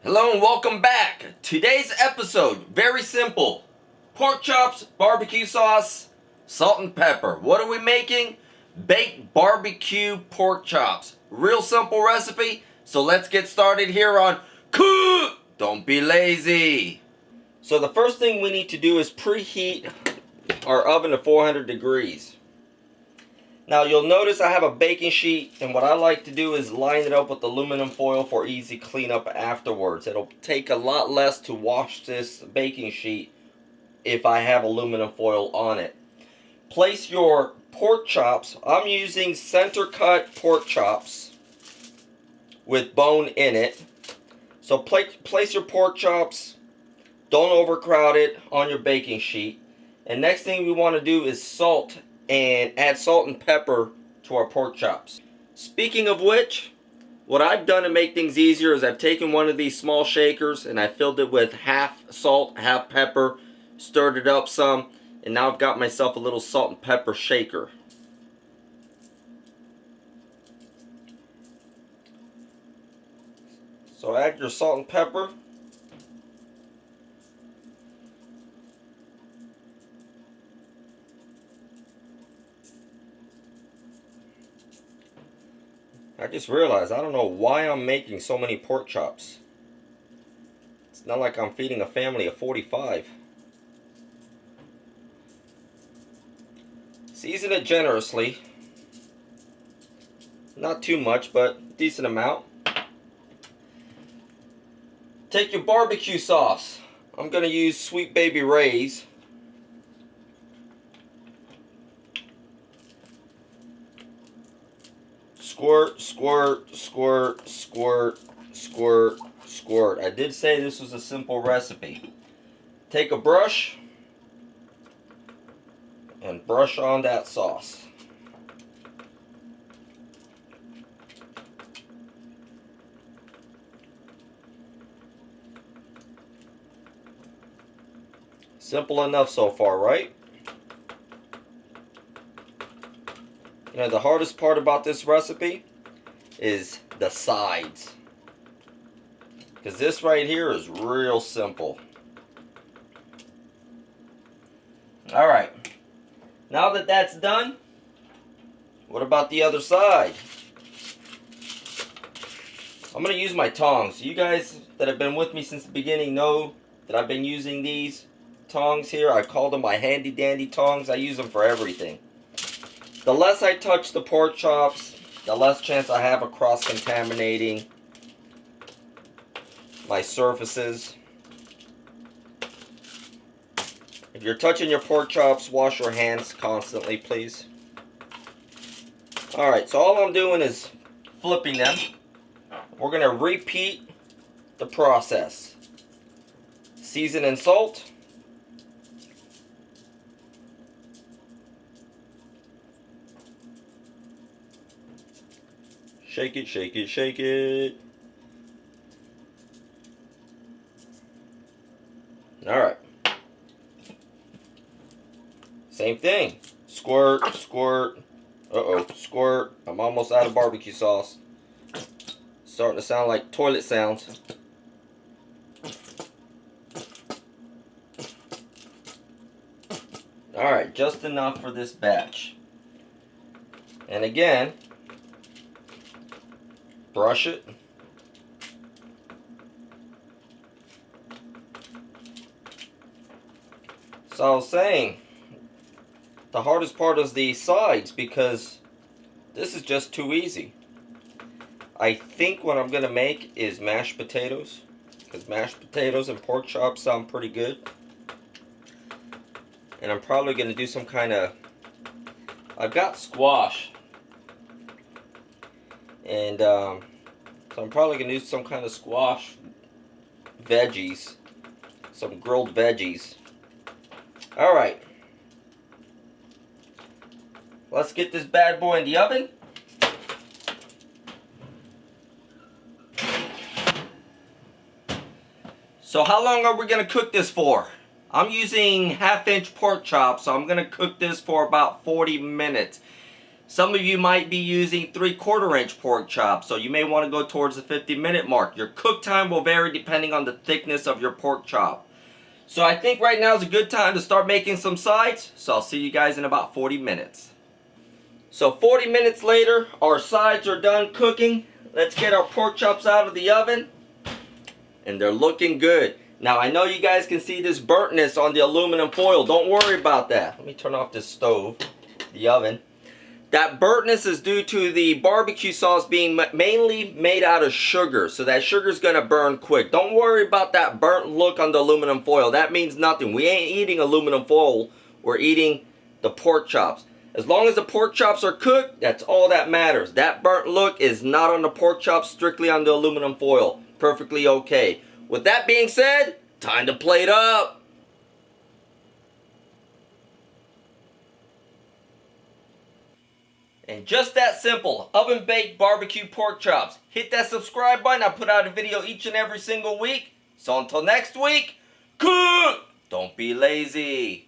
Hello and welcome back. Today's episode, very simple. Pork chops, barbecue sauce, salt and pepper. What are we making? Baked barbecue pork chops. Real simple recipe, so let's get started here on Cook! Don't be lazy. So the first thing we need to do is preheat our oven to 400 degrees. Now you'll notice I have a baking sheet, and what I like to do is line it up with aluminum foil for easy cleanup afterwards. It'll take a lot less to wash this baking sheet if I have aluminum foil on it. Place your pork chops. I'm using center cut pork chops with bone in it. So place your pork chops. Don't overcrowd it on your baking sheet. And next thing we want to do is salt and add salt and pepper to our pork chops. Speaking of which, what I've done to make things easier is I've taken one of these small shakers and I filled it with half salt, half pepper, stirred it up some, and now I've got myself a little salt and pepper shaker. So add your salt and pepper. I just realized I don't know why I'm making so many pork chops. It's not like I'm feeding a family of 45. Season it generously. Not too much, but decent amount. Take your barbecue sauce. I'm going to use Sweet Baby Ray's. Squirt, squirt, squirt, squirt, squirt, squirt. I did say this was a simple recipe. Take a brush and brush on that sauce. Simple enough so far, right? You know, the hardest part about this recipe is the sides. Because this right here is real simple. Alright. Now that that's done, what about the other side? I'm going to use my tongs. You guys that have been with me since the beginning know that I've been using these tongs here. I call them my handy dandy tongs. I use them for everything. The less I touch the pork chops, the less chance I have of cross-contaminating my surfaces. If you're touching your pork chops, wash your hands constantly, please. Alright, so all I'm doing is flipping them. We're going to repeat the process. Season and salt. Shake it, shake it, shake it. Alright. Same thing. Squirt, squirt. Uh-oh, squirt. I'm almost out of barbecue sauce. Starting to sound like toilet sounds. Alright, just enough for this batch. And again, brush it. So I was saying, the hardest part is the sides because this is just too easy. I think what I'm going to make is mashed potatoes, because mashed potatoes and pork chops sound pretty good. And I'm probably going to do some kind of, I've got squash. And so I'm probably going to do some kind of squash veggies. Some grilled veggies. Alright. Let's get this bad boy in the oven. So how long are we going to cook this for? I'm using 1/2-inch pork chops, so I'm going to cook this for about 40 minutes. Some of you might be using 3/4 inch pork chops, so you may want to go towards the 50-minute mark. Your cook time will vary depending on the thickness of your pork chop. So I think right now is a good time to start making some sides, so I'll see you guys in about 40 minutes. So 40 minutes later, our sides are done cooking. Let's get our pork chops out of the oven, and they're looking good. Now I know you guys can see this burntness on the aluminum foil. Don't worry about that. Let me turn off this stove, the oven. That burntness is due to the barbecue sauce being mainly made out of sugar. So that sugar's gonna burn quick. Don't worry about that burnt look on the aluminum foil. That means nothing. We ain't eating aluminum foil. We're eating the pork chops. As long as the pork chops are cooked, that's all that matters. That burnt look is not on the pork chops, strictly on the aluminum foil. Perfectly okay. With that being said, time to plate up. And just that simple, oven baked barbecue pork chops. Hit that subscribe button. I put out a video each and every single week. So until next week, cook! Don't be lazy.